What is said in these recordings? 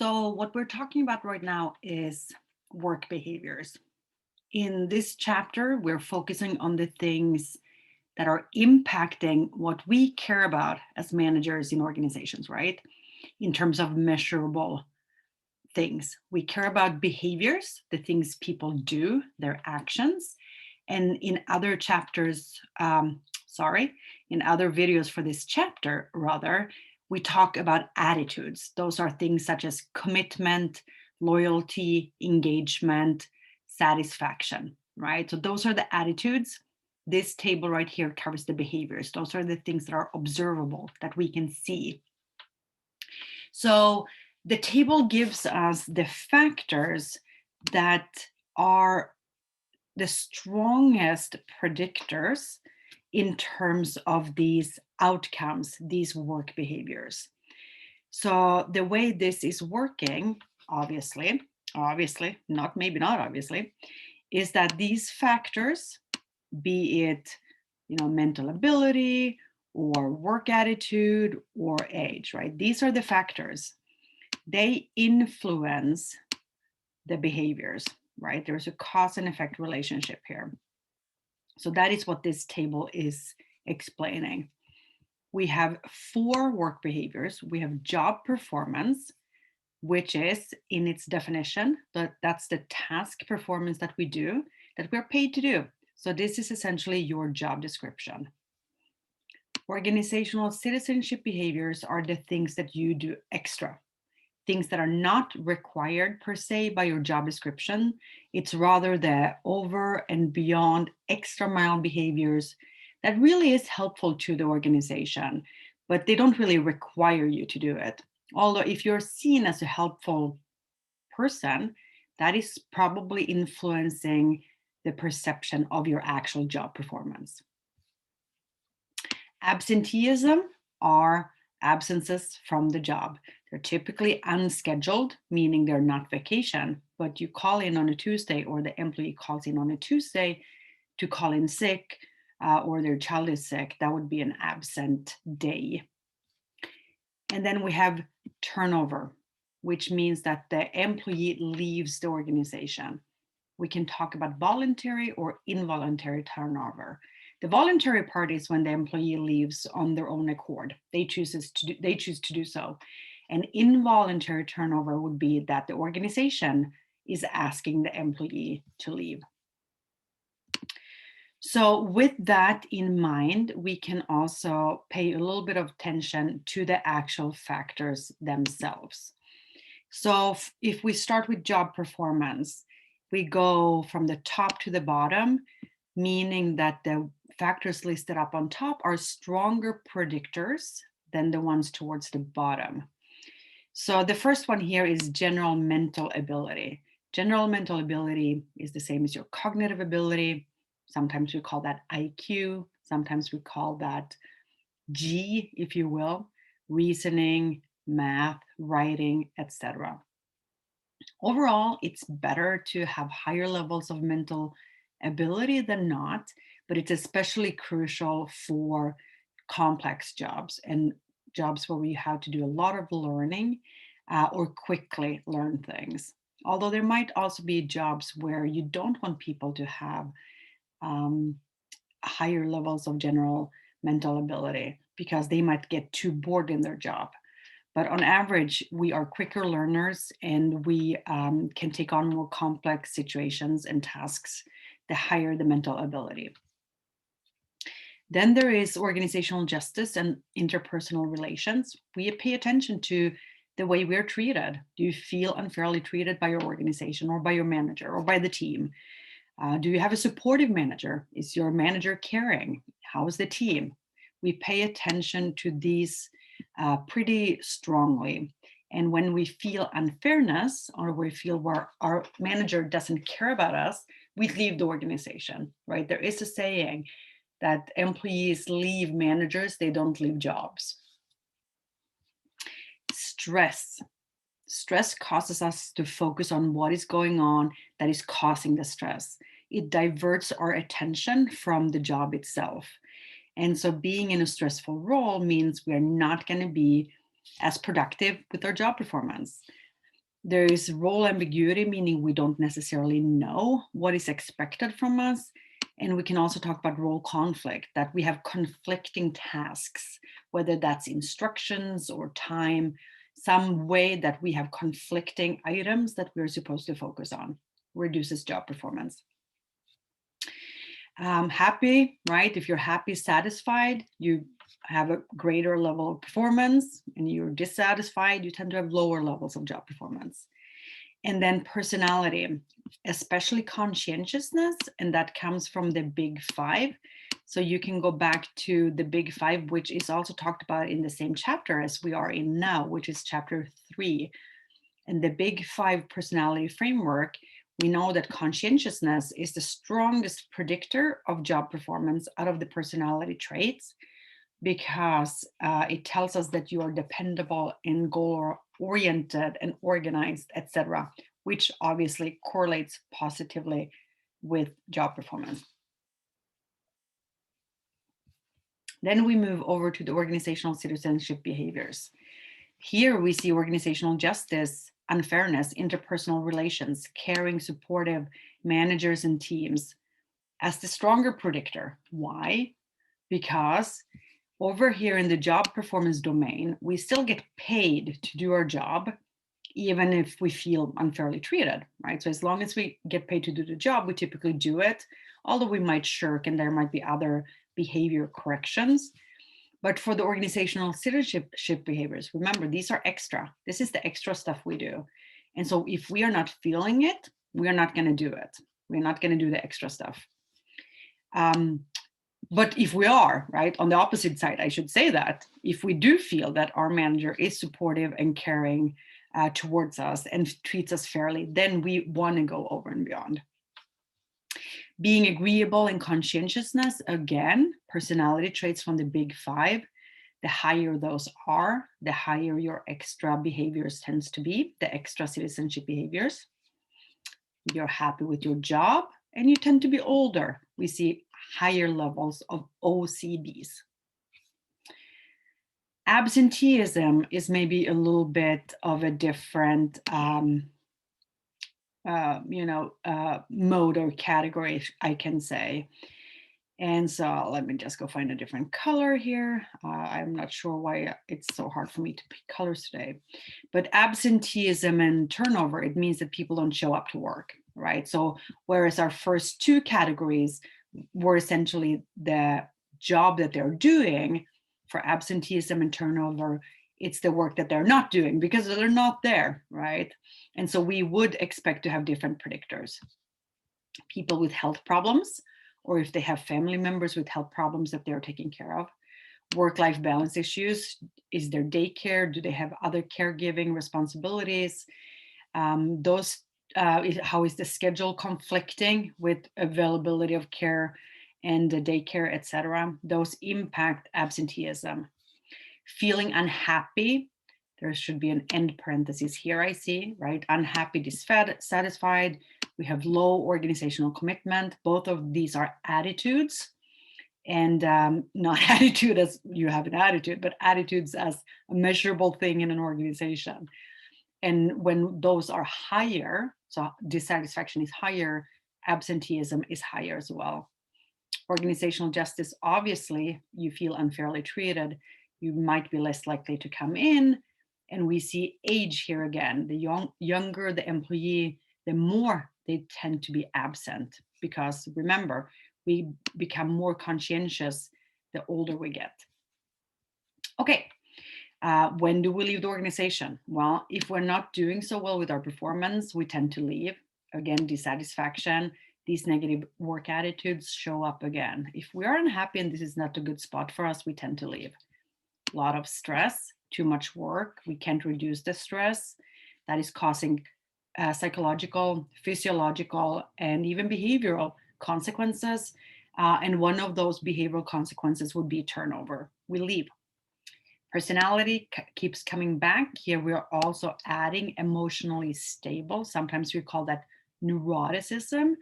So what we're talking about right now is work behaviors. In this chapter, we're focusing on the things that are impacting what we care about as managers in organizations, right? In terms of measurable things. We care about behaviors, the things people do, their actions. And in other chapters, in other videos for this chapter, rather, we talk about attitudes. Those are things such as commitment, loyalty, engagement, satisfaction, right? So those are the attitudes. This table right here covers the behaviors. Those are the things that are observable, that we can see. So the table gives us the factors that are the strongest predictors in terms of these outcomes, these work behaviors. So the way this is working, obviously, not maybe not obviously, is that these factors, be it mental ability or work attitude or age, right? These are the factors. They influence the behaviors, right? There's a cause and effect relationship here. So that is what this table is explaining. We have 4 work behaviors. We have job performance, which is in its definition, that's the task performance that we do, that we're paid to do. So this is essentially your job description. Organizational citizenship behaviors are the things that you do extra, things that are not required per se by your job description. It's rather the over and beyond extra mile behaviors that really is helpful to the organization, but they don't really require you to do it. Although if you're seen as a helpful person, that is probably influencing the perception of your actual job performance. Absenteeism are absences from the job. They're typically unscheduled, meaning they're not vacation, but you call in on a Tuesday or the employee calls in on a Tuesday to call in sick or their child is sick. That would be an absent day. And then we have turnover, which means that the employee leaves the organization. We can talk about voluntary or involuntary turnover. The voluntary part is when the employee leaves on their own accord. They choose to do so. And involuntary turnover would be that the organization is asking the employee to leave. So with that in mind, we can also pay a little bit of attention to the actual factors themselves. So if we start with job performance, we go from the top to the bottom, meaning that the factors listed up on top are stronger predictors than the ones towards the bottom. So the first one here is general mental ability. General mental ability is the same as your cognitive ability. Sometimes we call that IQ. Sometimes we call that G, if you will, reasoning, math, writing, etc. Overall, it's better to have higher levels of mental ability than not, but it's especially crucial for complex jobs and jobs where we have to do a lot of learning or quickly learn things. Although there might also be jobs where you don't want people to have higher levels of general mental ability because they might get too bored in their job. But on average, we are quicker learners and we can take on more complex situations and tasks the higher the mental ability. Then there is organizational justice and interpersonal relations. We pay attention to the way we're treated. Do you feel unfairly treated by your organization or by your manager or by the team? Do you have a supportive manager? Is your manager caring? How is the team? We pay attention to these pretty strongly. And when we feel unfairness or we feel where our manager doesn't care about us, we leave the organization, right? There is a saying that employees leave managers, they don't leave jobs. Stress. Stress causes us to focus on what is going on that is causing the stress. It diverts our attention from the job itself. And so being in a stressful role means we're not going to be as productive with our job performance. There is role ambiguity, meaning we don't necessarily know what is expected from us. And we can also talk about role conflict, that we have conflicting tasks, whether that's instructions or time, some way that we have conflicting items that we're supposed to focus on, reduces job performance. Happy, right? If you're happy, satisfied, you have a greater level of performance, and you're dissatisfied, you tend to have lower levels of job performance. And then personality, especially conscientiousness, and that comes from the big five. So you can go back to the big five, which is also talked about in the same chapter as we are in now, which is chapter 3. And the big five personality framework, we know that conscientiousness is the strongest predictor of job performance out of the personality traits, because it tells us that you are dependable and goal oriented and organized, etc., which obviously correlates positively with job performance. Then we move over to the organizational citizenship behaviors. Here we see organizational justice, unfairness, interpersonal relations, caring, supportive managers and teams as the stronger predictor. Why? Because over here in the job performance domain, we still get paid to do our job, even if we feel unfairly treated, right? So as long as we get paid to do the job, we typically do it, although we might shirk and there might be other behavior corrections. But for the organizational citizenship behaviors, remember, these are extra. This is the extra stuff we do. And so if we are not feeling it, we are not going to do it. We're not going to do the extra stuff. But if we are, right, on the opposite side, I should say that if we do feel that our manager is supportive and caring towards us and treats us fairly, then we want to go over and beyond. Being agreeable and conscientiousness, again, personality traits from the big five. The higher those are, the higher your extra behaviors tends to be, the extra citizenship behaviors. You're happy with your job and you tend to be older. We see higher levels of OCBs. Absenteeism is maybe a little bit of a different mode or category, I can say. And so let me just go find a different color here. I'm not sure why it's so hard for me to pick colors today. But absenteeism and turnover, it means that people don't show up to work, right? So whereas our first two categories were essentially the job that they're doing, for absenteeism and turnover, it's the work that they're not doing because they're not there, right? And so we would expect to have different predictors. People with health problems, or if they have family members with health problems that they're taking care of. Work-life balance issues, is there daycare? Do they have other caregiving responsibilities? How is the schedule conflicting with availability of care and the daycare, etc.? Those impact absenteeism. Feeling unhappy, there should be an end parenthesis here, I see, right? Unhappy, dissatisfied. We have low organizational commitment. Both of these are attitudes, and not attitude as you have an attitude, but attitudes as a measurable thing in an organization. And when those are higher, so dissatisfaction is higher, absenteeism is higher as well. Organizational justice, obviously, you feel unfairly treated, you might be less likely to come in. And we see age here again. The younger the employee, the more they tend to be absent, because remember, we become more conscientious the older we get. Okay, when do we leave the organization? Well, if we're not doing so well with our performance, we tend to leave. Again, dissatisfaction, these negative work attitudes show up again. If we are unhappy and this is not a good spot for us, we tend to leave. A lot of stress, too much work, we can't reduce the stress. That is causing psychological, physiological, and even behavioral consequences. And one of those behavioral consequences would be turnover. We leave. Personality keeps coming back. Here we're also adding emotionally stable. Sometimes we call that neuroticism.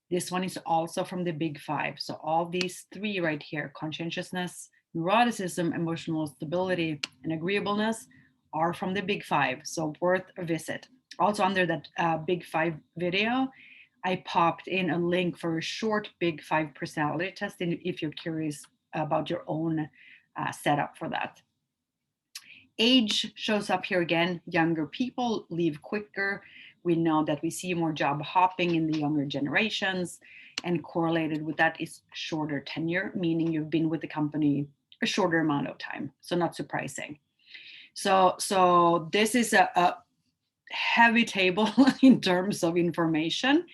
This one is also from the big five. So all these three right here, conscientiousness, neuroticism, emotional stability, and agreeableness, are from the big five. So worth a visit. Also under that Big Five video, I popped in a link for a short Big Five personality test if you're curious about your own setup for that. Age shows up here again. Younger people leave quicker. We know that we see more job hopping in the younger generations, and correlated with that is shorter tenure, meaning you've been with the company a shorter amount of time. So not surprising. So this is a heavy table in terms of information,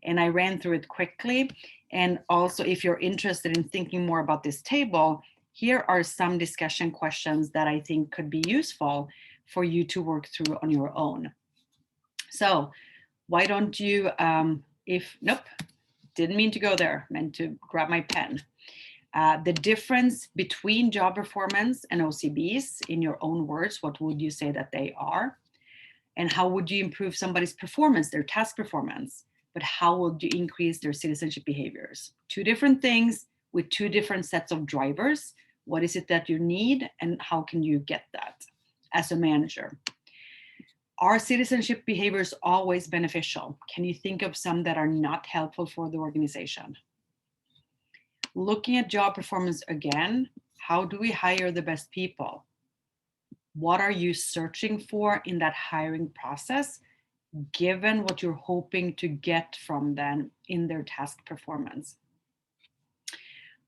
and I ran through it quickly. And also, if you're interested in thinking more about this table, here are some discussion questions that I think could be useful for you to work through on your own. So why don't you, nope, didn't mean to go there, meant to grab my pen. The difference between job performance and OCBs, in your own words, what would you say that they are? And how would you improve somebody's performance, their task performance? But how would you increase their citizenship behaviors? Two different things with two different sets of drivers. What is it that you need, and how can you get that as a manager? Are citizenship behaviors always beneficial? Can you think of some that are not helpful for the organization? Looking at job performance again, how do we hire the best people? What are you searching for in that hiring process, given what you're hoping to get from them in their task performance?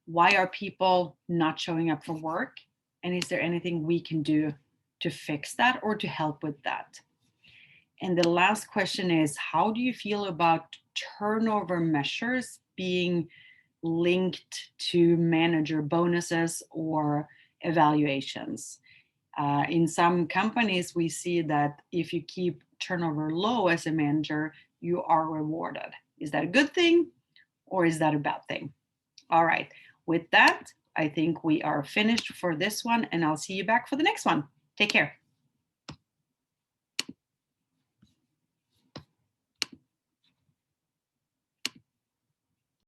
Why are people not showing up for work? And is there anything we can do to fix that or to help with that? And the last question is, how do you feel about turnover measures being linked to manager bonuses or evaluations? In some companies, we see that if you keep turnover low as a manager, you are rewarded. Is that a good thing or is that a bad thing? All right, with that, I think we are finished for this one, and I'll see you back for the next one. Take care.